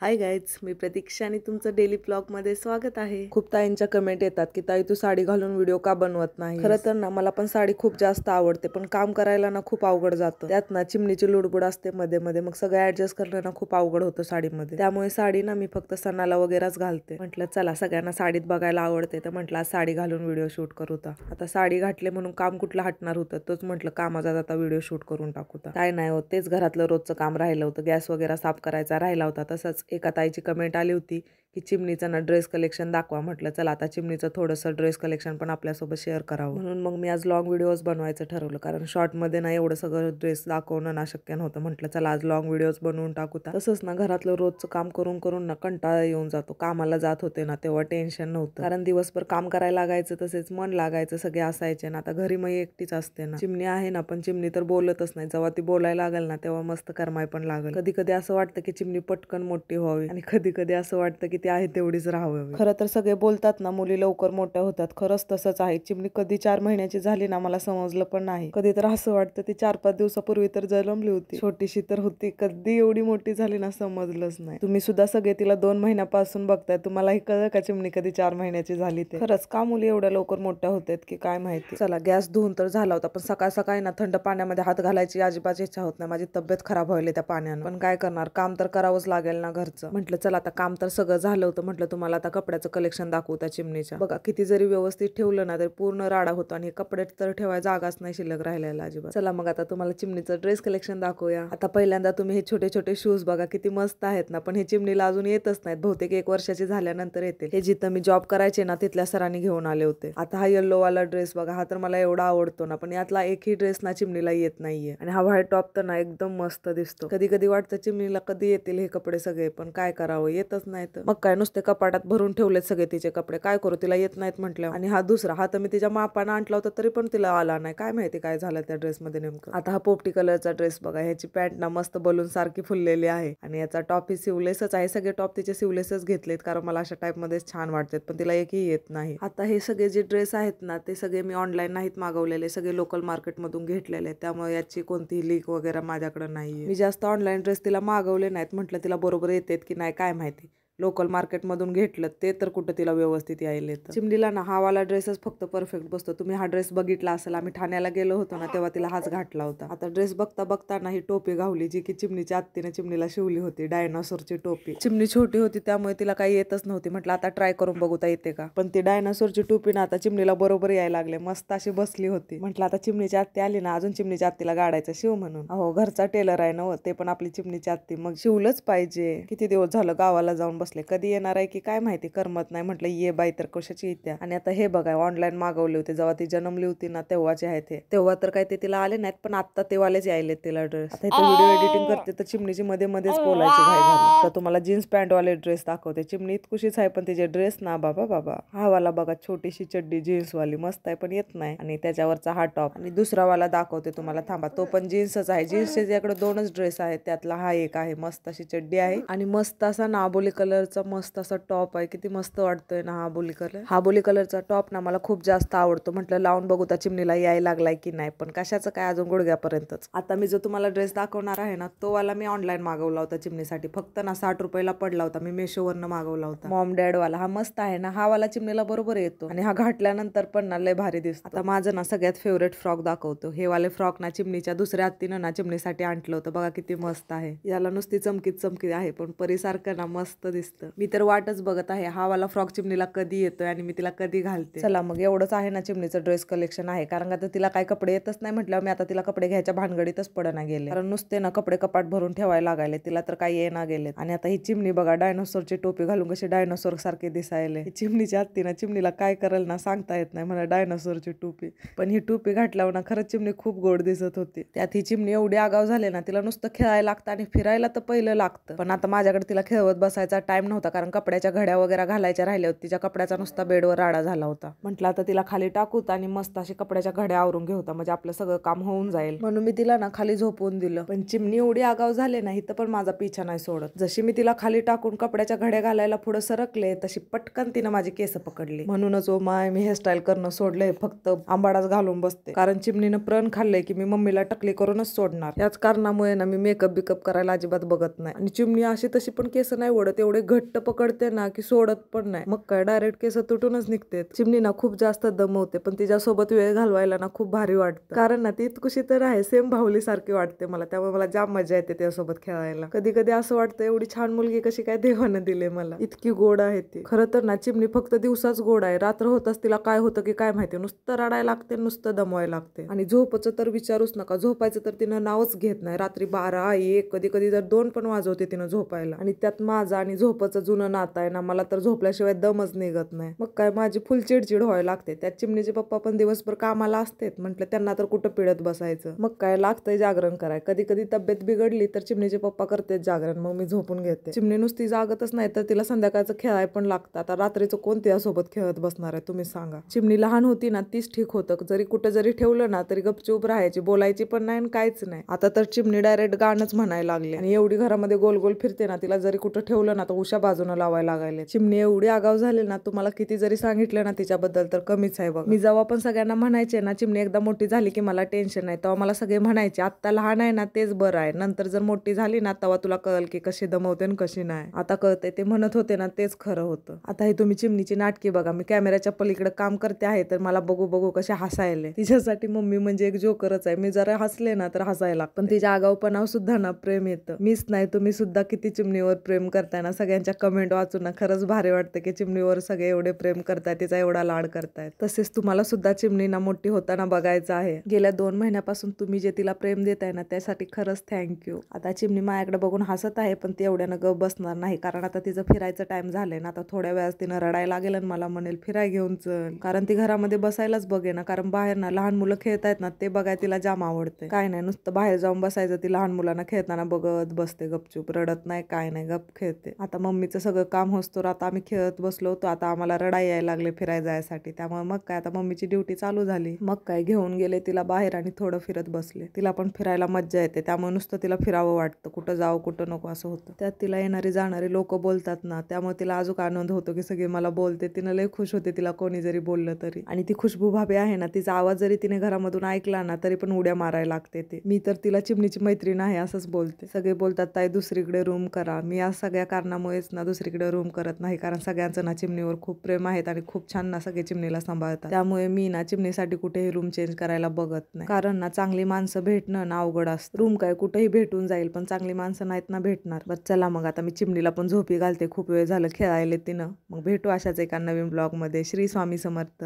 Hi guys, मी प्रतीक्षा आणि तुमचं daily blog मध्ये स्वागत आहे। खूप ताईंच्या कमेंट येतात की ताई तू साडी घालून व्हिडिओ का बनवत नाही। खरं तर ना मला पण साडी खूप जास्त आवडते, पण काम करायला ना खूप अवघड जातं। त्यात ना चिमणीची लुडबुड असते मध्ये मध्ये, मग सगळं ऍडजस्ट करणं ना खूप अवघड होतं साडीमध्ये। त्यामुळे साडी ना मी फक्त सणाला वगैरेच घालते। म्हटलं चला सगळ्यांना साडीत बघायला आवडते, तर म्हटलं साडी घालून व्हिडिओ शूट करू। आता साडी घातले म्हणून काम कुठलं हटणार होतं, तोच म्हटलं कामाचा आता व्हिडिओ शूट करून टाकू। काय नाही होत, तेच घरातलं रोजचं काम राहिलं होतं, गॅस वगैरे साफ करायचा राहिला होता। तसंच एका ताईची कमेंट आली होती की चिमणीचं ना ड्रेस कलेक्शन दाखवा। म्हटलं चला आता चिमणीचं थोडंसं ड्रेस कलेक्शन पण आपल्यासोबत शेअर करावं, म्हणून मग मी आज लॉंग व्हिडिओज बनवायचं ठरवलं, कारण शॉर्टमध्ये ना एवढं सगळं ड्रेस दाखवणं ना शक्य नव्हतं। म्हटलं चला आज लॉंग व्हिडिओज बनवून टाकू। तसंच ना घरातलं रोजचं काम करून करून ना कंटाळा येऊन जातो। कामाला जात होते ना तेव्हा टेन्शन नव्हतं, कारण दिवसभर काम करायला लागायचं, तसेच मन लागायचं, सगळे असायचे ना। आता घरी मग एकटीच असते ना, चिमणी आहे ना, पण चिमणी तर बोलतच नाही। जेव्हा ती बोलायला लागेल ना तेव्हा मस्त करमाय पण लागेल। कधी कधी असं वाटतं की चिमणी पटकन मोठी व्हावी, आणि कधी कधी असं वाटतं की ती आहे तेवढीच राहावी। खरं तर सगळे बोलतात ना मुली लवकर मोठ्या होतात, खरंच तसंच आहे। चिमणी कधी 4 महिन्याची झाली ना मला समजलं पण नाही। कधी तर असं वाटतं ती 4-5 दिवसापूर्वी तर जन्मली होती, छोटीशी तर होती, कधी एवढी मोठी झाली ना समजलंच नाही। तुम्ही सुद्धा सगळे तिला 2 महिन्यापासून बघताय, तुम्हालाही कळलं का चिमणी कधी 4 महिन्याची झाली ते? खरंच का मुली एवढ्या लवकर मोठ्या होतात की काय माहिती। चला गॅस धुवून तर झाला होता, पण सकाळ सकाळी ना थंड पाण्यामध्ये हात घालायची अजिबात इच्छा होत नाही। माझी तब्येत खराब व्हायली त्या पाण्यानं, पण काय करणार, काम तर करावंच लागेल ना घरचं। म्हटलं चला आता काम तर सगळं झालं होतं, म्हटलं तुम्हाला आता कपड्याचं कलेक्शन दाखवू त्या चिमणीच्या। बघा किती जरी व्यवस्थित ठेवलं ना तरी पूर्ण राडा होतो, आणि कपडे तर ठेवायला जागाच नाही शिल्लक राहिलेला अजिबात। चला मग आता तुम्हाला चिमणीचं ड्रेस कलेक्शन दाखवूया। आता पहिल्यांदा तुम्ही हे छोटे छोटे शूज बघा, किती मस्त आहेत ना, पण हे चिमणीला अजून येतच नाहीत, बहुतेक 1 वर्षाची झाल्यानंतर येते। हे जिथं मी जॉब करायचे ना तिथल्या सरांनी घेऊन आले होते। आता हा येल्लो वाला ड्रेस बघा, हा तर मला एवढा आवडतो ना, पण यातला एकही ड्रेस ना चिमणीला येत नाहीये। आणि हा व्हाईट टॉप तर ना एकदम मस्त दिसतो। कधी कधी वाटतं चिमणीला कधी येतील हे कपडे सगळे, पण काय करावं, येतच नाहीत। मग काय नुसते कपाटात भरून ठेवलेत सगळे तिचे कपडे, काय करू, तिला येत नाहीत म्हटलं। आणि हा दुसरा, हा तर मी तिच्या मापानं आणला होता तरी पण तिला आला नाही, काय माहिती काय झालं त्या ड्रेसमध्ये नेमकं। आता हा पोपटी कलरचा ड्रेस बघा, ह्याची पॅन्ट ना मस्त बलून सारखी फुललेली आहे, आणि याचा टॉप ही सिवलेसच आहे। सगळे टॉप तिचे सिवलेसच घेतलेत, कारण मला अशा टाईप मध्ये छान वाटतात, पण तिला एकही येत नाही। आता हे सगळे जे ड्रेस आहेत ना ते सगळे मी ऑनलाईन नाहीत मागवलेले, सगळे लोकल मार्केटमधून घेतलेले, त्यामुळे याची कोणतीही लीक वगैरे माझ्याकडे नाहीये। मी जास्त ऑनलाईन ड्रेस तिला मागवले नाहीत, म्हटलं तिला बरोबर येतात की नाही काय माहिती। लोकल मार्केटमधून घेतलं ते तर कुठं तिला व्यवस्थित यायला येतं। चिमणीला ना हा वाला ड्रेसच फक्त परफेक्ट बसतो। तुम्ही हा ड्रेस बघितला असेल, आम्ही ठाण्याला गेलो होतो ना तेव्हा तिला हाच घातला होता। आता ड्रेस बघता बघता ना ही टोपी घावली, जी की चिमणीच्या आत्तीने चिमणीला शिवली होती, डायनासोरची टोपी। चिमणी छोटी होती त्यामुळे तिला काही येतच नव्हती, म्हटलं आता ट्राय करून बघूता येते का, पण ती डायनासोरची टोपी ना आता चिमणीला बरोबर यायला लागले, मस्त अशी बसली होती। म्हटलं आता चिमणीची आत्ती आली ना, अजून चिमणीच्या आत्तीला गाडायचं शिव म्हणून। अहो घरचा टेलर आहे ना, ते पण आपली चिमणीची आत्ती, मग शिवलंच पाहिजे। किती दिवस झालं गावाला जाऊन बसले, कधी येणार आहे की काय माहिती, करमत नाही। म्हटलं ये बाई तर कशाची येत्या। आणि आता हे बघा ऑनलाईन मागवले होते, जेव्हा ती जन्मली होती ना तेव्हाचे आहेत हे, तेव्हा तर काय ते तिला आले नाहीत, पण आता ते वालेच यायलेत तिला ड्रेस। आता इथे व्हिडिओ एडिटिंग करते तर चिमणीची मध्ये मध्येच बोलायची घाई झाली। तर तुम्हाला जीन्स पॅन्ट वाले ड्रेस दाखवते। चिमणी इतकुशीच आहे पण तिचे ड्रेस ना बाबा बाबा। हा वाला बघा छोटीशी चड्डी जीन्स वाली मस्त आहे, पण येत नाही, आणि त्याच्यावरचा हा टॉप। आणि दुसरा वाला दाखवते तुम्हाला, थांबा, तो पण जीन्सच आहे। जीन्सचे याकडे 2च ड्रेस आहेत, त्यातला हा एक आहे, मस्त अशी चड्डी आहे, आणि मस्त असा नाबोली कलरचा मस्त असा टॉप आहे। किती मस्त वाटतोय ना हा बोली कलर। हा बोली कलरचा टॉप ना मला खूप जास्त आवडतो, म्हटलं लावून बघू त्या चिमणीला यायला लागलाय की नाही, पण कशाचं काय अजून गुडघ्यापर्यंतच। आता मी जो तुम्हाला ड्रेस दाखवणार आहे ना तो वाला मी ऑनलाईन मागवला होता चिमणीसाठी, फक्त ना 60 रुपयाला पडला होता, मी मेशोवरनं मागवला होता। मॉम डॅड वाला हा मस्त आहे ना, हा वाला चिमणीला बरोबर येतो, आणि हा घातल्यानंतर पण ना लय भारी दिसतो। आता माझं ना सगळ्यात फेवरेट फ्रॉक दाखवतो। हे वाले फ्रॉक ना चिमणीच्या दुसऱ्या हत्तीनं ना चिमणीसाठी आणलं होतं, बघा किती मस्त आहे। याला नुसती चमकीत चमकीत आहे, पण परीसारखं ना मस्त दिसतं। मी तर वाटच बघत आहे हा वाला फ्रॉक चिमणीला कधी येतोय आणि मी तिला कधी घालते। चला मग एवढंच आहे ना चिमणीचं ड्रेस कलेक्शन आहे, कारण आता तिला काय कपडे येतच नाही म्हटल्यावर मी आता तिला कपडे घ्यायच्या भानगडीतच पडना गेले, कारण नुसते ना कपडे कपाट भरून ठेवायला लागायले, तिला तर काही येना गेले। आणि आता ही चिमणी बघा डायनोसॉरची टोपी घालून कशी डायनोसॉर सारखे दिसायले। ही चिमणीची हत्ती ना चिमणीला काय करेल ना सांगता येत नाही, मला डायनोसॉरची टोपी, पण ही टोपी घातल्यावर ना खरंच चिमणी खूप गोड दिसत होती। त्यात ही चिमणी एवढी आगाव झाली ना, तिला नुसतं खेळायला लागतं आणि फिरायला तर पहिलं लागतं, पण आता माझ्याकडे तिला खेळवत बसायचा टाइम टाइम नव्हता, कारण कपड्याच्या घड्या वगैरे घालायच्या राहिल्या होत्या. तिच्या कपड्याचा नुसता बेडवर राडा झाला होता. म्हटलं आता तिला खाली टाकूत आणि मस्त अशी कपड्याच्या घड्या आवरून घेऊ, म्हणजे आपलं सगळं काम होऊन जाईल. म्हणून मी तिला ना खाली झोपवून दिलं. पण चिमणी एवढी आगाव झाले नाही तर पण माझा पिछा नाही सोडत. जशी मी तिला खाली टाकून कपड्याच्या घड्या घालायला पुढे सरकले तशी पटकन तिनं माझी केस पकडली. म्हणूनच ओ माय, मी हेअरस्टाईल करणं सोडलंय, फक्त आंबाडाच घालून बसते. कारण चिमणीनं प्रण खाल्लंय की मी मम्मीला टकली करूनच सोडणार. याच कारणामुळे ना मी मेकअप बिकअप करायला अजिबात बघत नाही. आणि चिमणी अशी तशी पण केस नाही ओढत, एवढे घट्ट पकडते ना की सोडत पण नाही. मग काय डायरेक्ट केस तुटूनच निघते. चिमणी ना खूप जास्त दमवते, पण तिच्यासोबत वेळ घालवायला ना खूप भारी वाटतं. कारण ना ती इतकुशी तर आहे, सेम भावली सारखी वाटते मला. त्यामुळे मला जाम मजा येते त्यासोबत खेळायला. कधी कधी असं वाटतं एवढी छान मुलगी कशी काय देवानं दिले मला, इतकी गोड आहे ती. खरं तर ना चिमणी फक्त दिवसाच गोड आहे, रात्र होताच तिला काय होतं की काय माहिती, नुसतं रडायला लागते, नुसतं दमवायला लागते. आणि झोपचं तर विचारूच नका. झोपायचं तर तिनं नावच घेत नाही. रात्री 12, 1, कधी कधी तर 2 पण वाजवते तिनं झोपायला. आणि त्यात माझं आणि झोपचं जुनं नातं आहे ना, मला तर झोपल्याशिवाय दमच निघत नाही. मग काय माझी फुल चिडचिड व्हायला लागते. त्यात चिमणीचे पप्पा पण दिवसभर कामाला असते. म्हटलं त्यांना तर कुठं पिळत बसायचं. मग काय लागतंय जागरण कराय. कधी कधी तब्येत बिघडली तर चिमणीचे पप्पा करते जागरण, मग मी झोपून घेते. चिमणी नुसती जागतच नाही तर तिला संध्याकाळचं खेळाय पण लागतं. आता रात्रीचं कोण तिच्यासोबत खेळत बसणार आहे तुम्ही सांगा. चिमणी लहान होती ना तीच ठीक होतं. जरी कुठं जरी ठेवलं ना तरी गपचूप राहायची, बोलायची पण नाही आणि काहीच नाही. आता तर चिमणी डायरेक्ट गाणंच म्हणायला लागले. आणि एवढी घरामध्ये गोल गोल फिरते ना, तिला जरी कुठं ठेवलं ना तर उशा बाजूनं लावायला लागायले. चिमणी एवढी आगाव झाली ना, तुम्हाला किती जरी सांगितलं ना तिच्याबद्दल तर कमीच आहे बघा. मी जेव्हा पण सगळ्यांना म्हणायचे ना चिमणी एकदा मोठी झाली की मला टेन्शन नाही, तेव्हा मला सगळे म्हणायचे आत्ता लहान आहे ना तेच बरं आहे, नंतर जर मोठी झाली ना तेव्हा तुला कळल की कशी दमवते आणि कशी नाही. आता कळतंय ते म्हणत होते ना तेच खरं होतं. आता हे तुम्ही चिमणीची नाटकी बघा. मी कॅमेऱ्याच्या पलीकडे काम करते आहे तर मला बघू बघू कसे हसायले. तिच्यासाठी मम्मी म्हणजे एक जोकरच आहे. मी जरा हसले ना तर हसायला, पण तिच्या आगाऊपणावर सुद्धा ना प्रेम येतं. मीच नाही तुम्ही सुद्धा किती चिमणीवर प्रेम करताय ना. सगळ्यांच्या कमेंट वाचून ना खरंच भारी वाटतं की चिमणीवर सगळे एवढे प्रेम करताय, तिचा एवढा लाड करतायत. तसेच तुम्हाला सुद्धा चिमणीना मोठी होताना बघायचं आहे. गेल्या 2 महिन्यापासून तुम्ही जे तिला प्रेम देताय ना त्यासाठी खरंच थँक्यू. आता चिमणी माझ्याकडे बघून हसत आहे, पण ती एवढ्यानं गप बसणार नाही, कारण आता तिचं फिरायचं टाइम झालंय ना. आता थोड्या वेळात तिनं रडायला लागेल आणि मला म्हणेल फिराय घेऊन चल, कारण ती घरामध्ये बसायलाच बघे ना. कारण बाहेर ना लहान मुलं खेळतायत ना ते बघाय तिला जाम आवडते. काय नाही, नुसतं बाहेर जाऊन बसायचं, ती लहान मुलांना खेळताना बघत बसते गपचूप, रडत नाही काय नाही, गप खेळते. आता मम्मीचं सगळं काम होतो, आता आम्ही खेळत बसलो होतो. आता आम्हाला रडाई यायला लागले फिरायला जायसाठी, त्यामुळे मग काय आता मम्मीची ड्युटी चालू झाली. मग काय घेऊन गेले तिला बाहेर आणि थोडं फिरत बसले. तिला पण फिरायला मज्जा येते, त्यामुळे नुसतं तिला फिरावं वाटतं, कुठं जावं कुठं नको असं होतं. त्यात तिला येणारी जाणारी लोक बोलतात ना, त्यामुळे तिला अजून आनंद होतो की सगळे मला बोलते. तिनं लय खुश होते तिला कोणी जरी बोललं तरी. आणि ती खुशबू भाभी आहे ना, तिचा आवाज जरी तिने घरामधून ऐकला ना तरी पण उड्या मारायला लागते ती. मी तर तिला चिमणीची मैत्रीण आहे असंच बोलते. सगळे बोलतात ताई दुसरीकडे रूम करा. मी या सगळ्या कारणामुळेच ना दुसरीकडे रूम करत नाही, कारण सगळ्यांचं ना चिमणीवर खूप प्रेम आहेत आणि खूप छान ना सगळे चिमणीला सांभाळतात. त्यामुळे मी ना चिमणीसाठी कुठेही रूम चेंज करायला बघत नाही, कारण ना चांगली माणसं भेटणं ना अवघड असतं. रूम काय कुठेही भेटून जाईल, पण चांगली माणसं नाहीत ना भेटणार. बस चला मग आता मी चिमणीला पण झोपी घालते, खूप वेळ झालं खेळायला तिनं. मग भेटू अशाच एका नवीन ब्लॉग मध्ये. श्री स्वामी समर्थ.